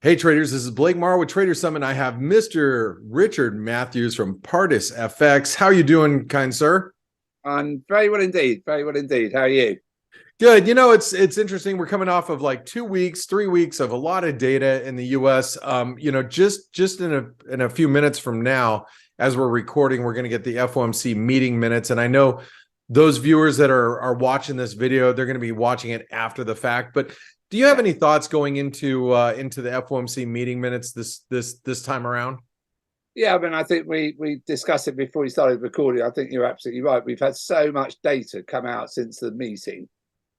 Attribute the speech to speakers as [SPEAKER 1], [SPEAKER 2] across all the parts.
[SPEAKER 1] Hey traders, this is Blake Morrow with Trader Summit. I have Mr. Richard Matthews from Pardus FX. How are you doing, kind sir?
[SPEAKER 2] I'm very well indeed. Very well indeed. How are you?
[SPEAKER 1] Good. You know, it's interesting. We're coming off of like 2 weeks, 3 weeks of a lot of data in the US. Just in a few minutes from now, as we're recording, we're going to get the FOMC meeting minutes. And I know those viewers that are watching this video, they're going to be watching it after the fact. But do you have any thoughts going into the FOMC meeting minutes this time around?
[SPEAKER 2] Yeah, I mean, I think we discussed it before we started recording. I think you're absolutely right. We've had so much data come out since the meeting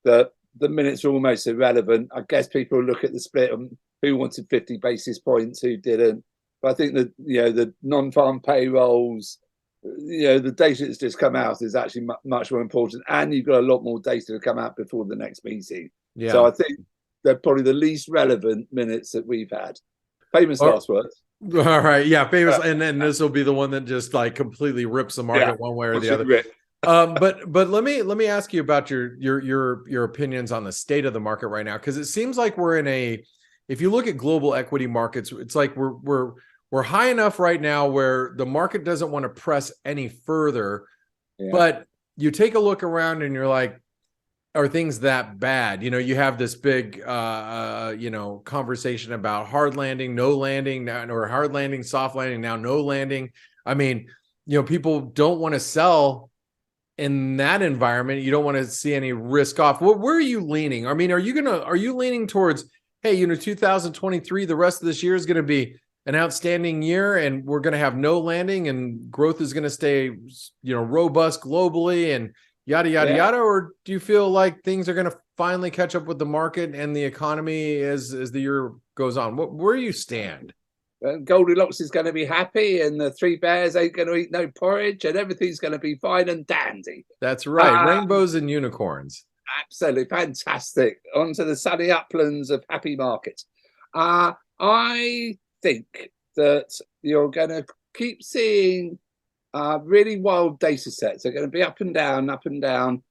[SPEAKER 2] that the minutes are almost irrelevant. I guess people look at the split on who wanted 50 basis points, who didn't. But I think that the non-farm payrolls, the data that's just come out is actually much more important, and you've got a lot more data to come out before the next meeting. So
[SPEAKER 1] Yeah.
[SPEAKER 2] I think they're probably the least relevant minutes that we've had. Famous
[SPEAKER 1] Or,
[SPEAKER 2] last words.
[SPEAKER 1] all right. Yeah. Famous. And then this will be the one that just like completely rips the market
[SPEAKER 2] Yeah,
[SPEAKER 1] one way or
[SPEAKER 2] what's
[SPEAKER 1] the
[SPEAKER 2] it
[SPEAKER 1] other.
[SPEAKER 2] Rick?
[SPEAKER 1] But let me ask you about your opinions on the state of the market right now, because it seems like we're in a, if you look at global equity markets, it's like we're high enough right now where the market doesn't want to press any further.
[SPEAKER 2] Yeah,
[SPEAKER 1] But you take a look around and you're like, are things that bad? You have this big conversation about hard landing, no landing, or hard landing, soft landing, now no landing. I mean, people don't want to sell in that environment. You don't want to see any risk off. Where are you leaning? I mean, are you leaning towards, hey, 2023, the rest of this year is going to be an outstanding year and we're going to have no landing and growth is going to stay, robust globally and yada, yada,
[SPEAKER 2] yeah.
[SPEAKER 1] yada? Or do you feel like things are going to finally catch up with the market and the economy as the year goes on? Where do you stand?
[SPEAKER 2] Goldilocks is going to be happy, and the three bears ain't going to eat no porridge, and everything's going to be fine and dandy.
[SPEAKER 1] That's right.
[SPEAKER 2] Uh,
[SPEAKER 1] Rainbows and unicorns.
[SPEAKER 2] Absolutely fantastic. Onto the sunny uplands of happy markets. I think that you're going to keep seeing really wild data sets. They're going to be up and down, up and down.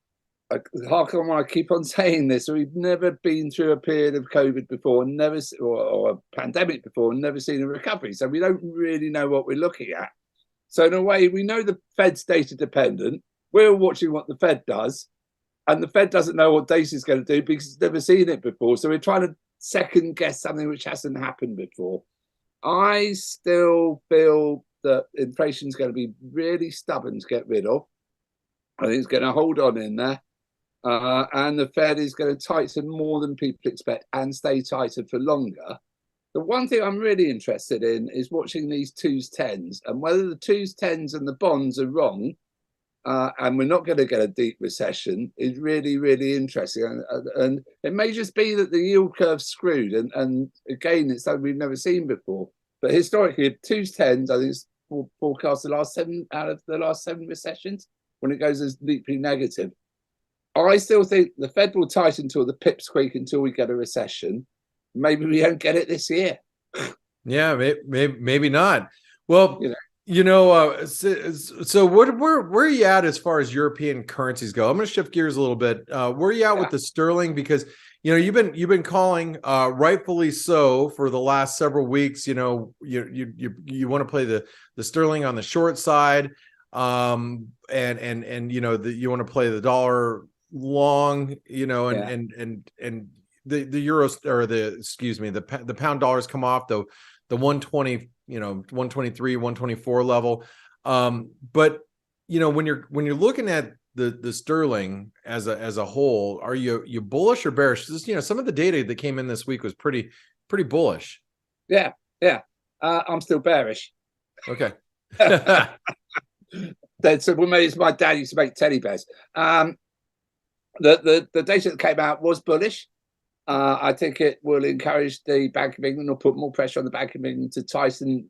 [SPEAKER 2] How come I keep on saying this? We've never been through a period of COVID before, or a pandemic before, and never seen a recovery. So we don't really know what we're looking at. So in a way, we know the Fed's data dependent. We're watching what the Fed does, and the Fed doesn't know what data is going to do because it's never seen it before. So we're trying to second guess something which hasn't happened before. I still feel that inflation is going to be really stubborn to get rid of. I think it's going to hold on in there. And the Fed is going to tighten more than people expect and stay tighter for longer. The one thing I'm really interested in is watching these twos, tens, and whether the twos, tens, and the bonds are wrong, and we're not going to get a deep recession is really, really interesting. And it may just be that the yield curve's screwed. And again, it's something we've never seen before. But historically, twos, tens, I think it's forecast the last 7 out of the last 7 recessions when it goes as deeply negative. I still think the Fed will tighten until the pips squeak until we get a recession. Maybe we don't get it this year.
[SPEAKER 1] Yeah, maybe not. Well, so where are you at as far as European currencies go? I'm going to shift gears a little bit. Where are you at with the sterling? Because you've been calling, rightfully so, for the last several weeks. You want to play the sterling on the short side, and you want to play the dollar long, and the euros, or the pound dollars come off the 120, 123, 124 level. But when you're looking at the sterling as a whole, are you bullish or bearish? Some of the data that came in this week was pretty bullish.
[SPEAKER 2] Yeah. I'm still bearish.
[SPEAKER 1] Okay.
[SPEAKER 2] So my dad used to make teddy bears. The data that came out was bullish. I think it will encourage the Bank of England, or put more pressure on the Bank of England to tighten,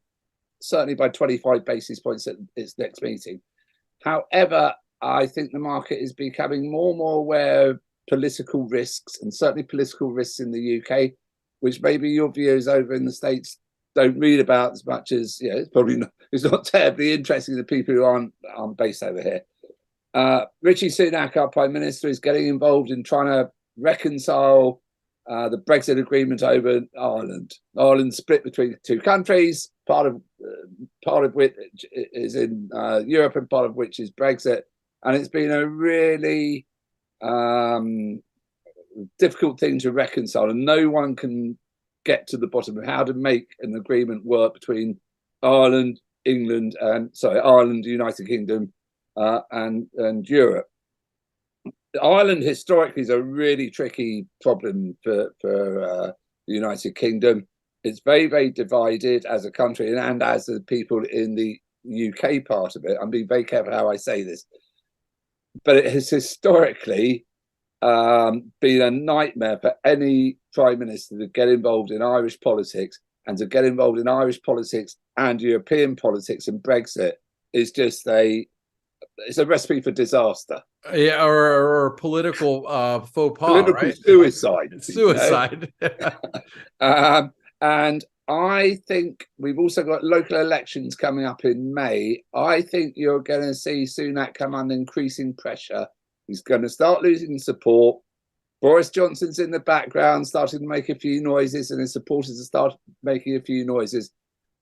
[SPEAKER 2] certainly by 25 basis points at its next meeting. However, I think the market is becoming more and more aware of political risks, and certainly political risks in the UK, which maybe your viewers over in the States don't read about as much as, it's not terribly interesting to people who aren't based over here. Rishi Sunak, our Prime Minister, is getting involved in trying to reconcile the Brexit agreement over Ireland. Ireland's split between two countries, part of which is in Europe and part of which is Brexit. And it's been a really difficult thing to reconcile, and no one can get to the bottom of how to make an agreement work between Ireland, Ireland, United Kingdom, and Europe. Ireland historically is a really tricky problem for the United Kingdom. It's very, very divided as a country and as the people in the UK part of it. I'm being very careful how I say this, but it has historically been a nightmare for any prime minister to get involved in Irish politics, and to get involved in Irish politics and European politics, and Brexit is just it's a recipe for disaster.
[SPEAKER 1] Yeah, or political faux pas,
[SPEAKER 2] political
[SPEAKER 1] right?
[SPEAKER 2] Suicide.
[SPEAKER 1] Suicide.
[SPEAKER 2] And I think we've also got local elections coming up in May. I think you're going to see Sunak come under increasing pressure. He's going to start losing support. Boris Johnson's in the background, starting to make a few noises, and his supporters have started making a few noises.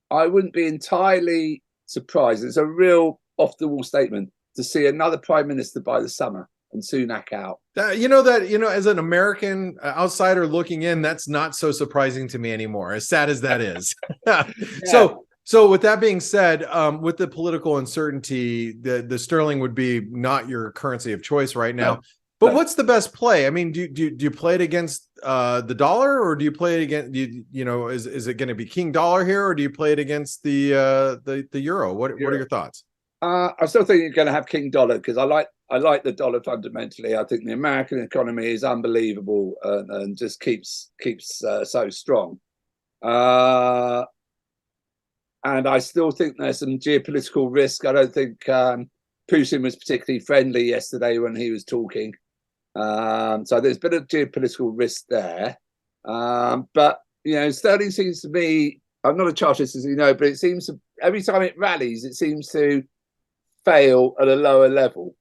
[SPEAKER 2] I wouldn't be entirely surprised. It's a real off-the-wall statement to see another prime minister by the summer and Sunak out.
[SPEAKER 1] As an American outsider looking in, that's not so surprising to me anymore, as sad as that is. Yeah. So with that being said, with the political uncertainty, the sterling would be not your currency of choice right now. No. But what's the best play? I mean, do you play it against the dollar, or do you play it against is it going to be king dollar here, or do you play it against the euro? What are your thoughts?
[SPEAKER 2] I still think you're going to have king dollar, because I like the dollar fundamentally. I think the American economy is unbelievable and just keeps so strong. And I still think there's some geopolitical risk. I don't think Putin was particularly friendly yesterday when he was talking. So there's a bit of geopolitical risk there. But, sterling seems to me, I'm not a chartist, as you know, but it seems to, every time it rallies, it seems to fail at a lower level.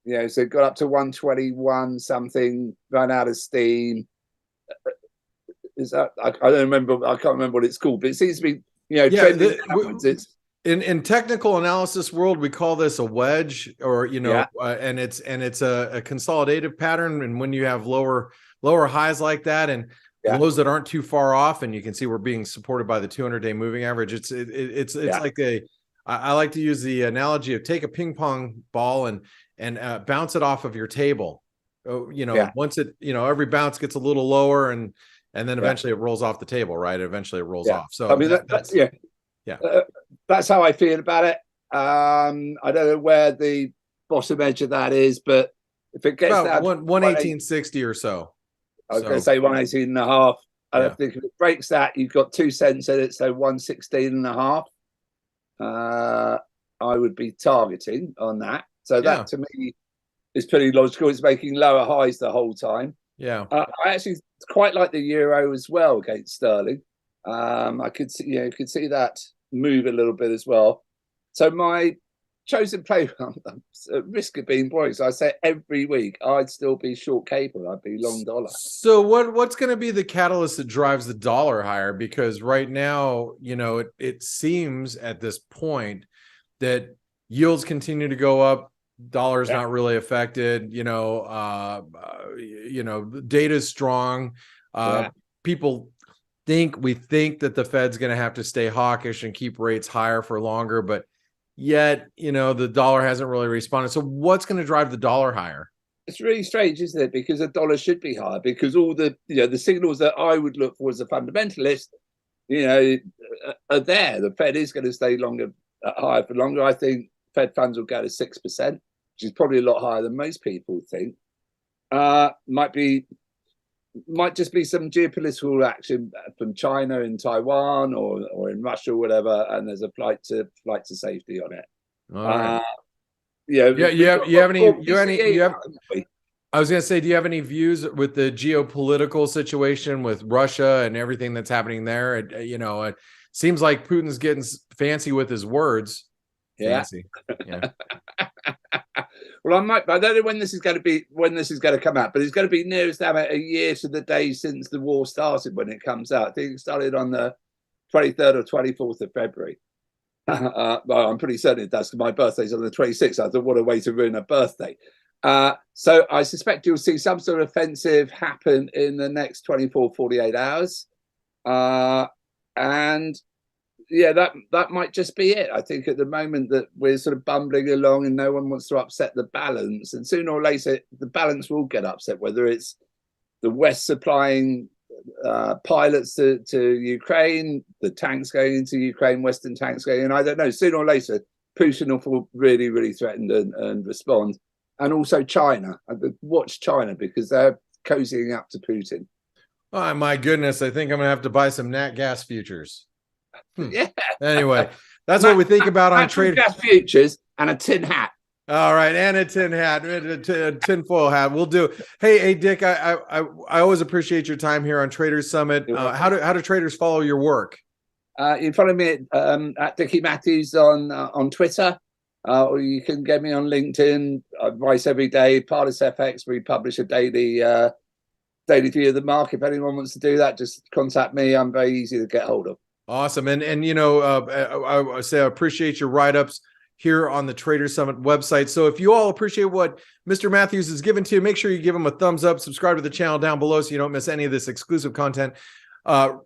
[SPEAKER 2] So it got up to 121 something, ran out of steam. Is that, I don't remember, I can't remember what it's called, but it seems to be,
[SPEAKER 1] in technical analysis world, we call this a wedge, or and it's a consolidative pattern. And when you have lower highs like that and lows that aren't too far off, and you can see we're being supported by the 200-day moving average. It's like I like to use the analogy of take a ping pong ball and bounce it off of your table. Once it every bounce gets a little lower, and then eventually it rolls off the table, right? Eventually it rolls off. So
[SPEAKER 2] I mean, that's how I feel about it. I don't know where the bottom edge of that is, but if it gets
[SPEAKER 1] down 118.60 or so,
[SPEAKER 2] I was going to say 118.5. I don't think if it breaks that, you've got 2 cents in it, so 116.5. I would be targeting on that. So that to me is pretty logical. It's making lower highs the whole time.
[SPEAKER 1] Yeah,
[SPEAKER 2] I actually quite like the euro as well against sterling. I could see, could see that move a little bit as well. So my chosen play, at risk of being boring, so I say every week I'd still be short cable. I'd be long dollar.
[SPEAKER 1] So what's going to be the catalyst that drives the dollar higher? Because right now, it seems at this point that yields continue to go up. Dollar's not really affected. Data is strong. People think that the Fed's going to have to stay hawkish and keep rates higher for longer, but yet, the dollar hasn't really responded. So what's going to drive the dollar higher?
[SPEAKER 2] It's really strange, isn't it? Because the dollar should be higher, because all the, the signals that I would look for as a fundamentalist, are there. The Fed is going to stay higher for longer. I think Fed funds will go to 6%, which is probably a lot higher than most people think. Might just be some geopolitical action from China in Taiwan or in Russia or whatever, and there's a flight to safety on it.
[SPEAKER 1] All right. I was going to say, do you have any views with the geopolitical situation with Russia and everything that's happening there? It seems like Putin's getting fancy with his words.
[SPEAKER 2] Yeah.
[SPEAKER 1] Fancy. Yeah.
[SPEAKER 2] Well, I don't know when this is going to come out, but it's going to be nearest about a year to the day since the war started when it comes out. I think it started on the 23rd or 24th of February. Well, I'm pretty certain it does, because my birthday's on the 26th. I thought, what a way to ruin a birthday. So I suspect you'll see some sort of offensive happen in the next 24, 48 hours. And yeah, that might just be it. I think at the moment that we're sort of bumbling along and no one wants to upset the balance. And sooner or later, the balance will get upset, whether it's the West supplying pilots to Ukraine, the tanks going into Ukraine, Western tanks going in. I don't know. Sooner or later, Putin will really, really threaten and respond. And also China. Watch China, because they're cozying up to Putin.
[SPEAKER 1] Oh, my goodness. I think I'm going to have to buy some nat gas futures.
[SPEAKER 2] Yeah.
[SPEAKER 1] Anyway, that's what we think about on trade.
[SPEAKER 2] Gas futures and a tin hat.
[SPEAKER 1] All right, and a tin hat, a tinfoil hat. We'll do. Hey, Dick, I always appreciate your time here on Traders Summit. How do traders follow your work?
[SPEAKER 2] You can follow me at Dickie Matthews on Twitter, or you can get me on LinkedIn. Advice every day. Pardus FX. We publish a daily view of the market. If anyone wants to do that, just contact me. I'm very easy to get hold of.
[SPEAKER 1] Awesome. And you know, I say I appreciate your write-ups here on the Trader Summit website. So if you all appreciate what Mr. Matthews has given to you, make sure you give him a thumbs up, subscribe to the channel down below so you don't miss any of this exclusive content.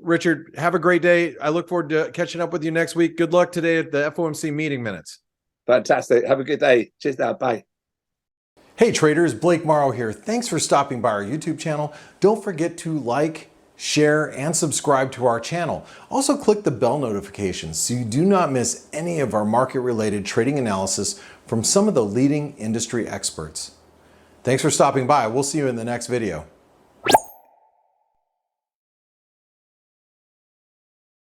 [SPEAKER 1] Richard, have a great day. I look forward to catching up with you next week. Good luck today at the FOMC meeting minutes.
[SPEAKER 2] Fantastic. Have a good day. Cheers now. Bye.
[SPEAKER 1] Hey traders, Blake Morrow here. Thanks for stopping by our YouTube channel. Don't forget to like, share, and subscribe to our channel. Also click the bell notifications so you do not miss any of our market-related trading analysis from some of the leading industry experts. Thanks for stopping by. We'll see you in the next video.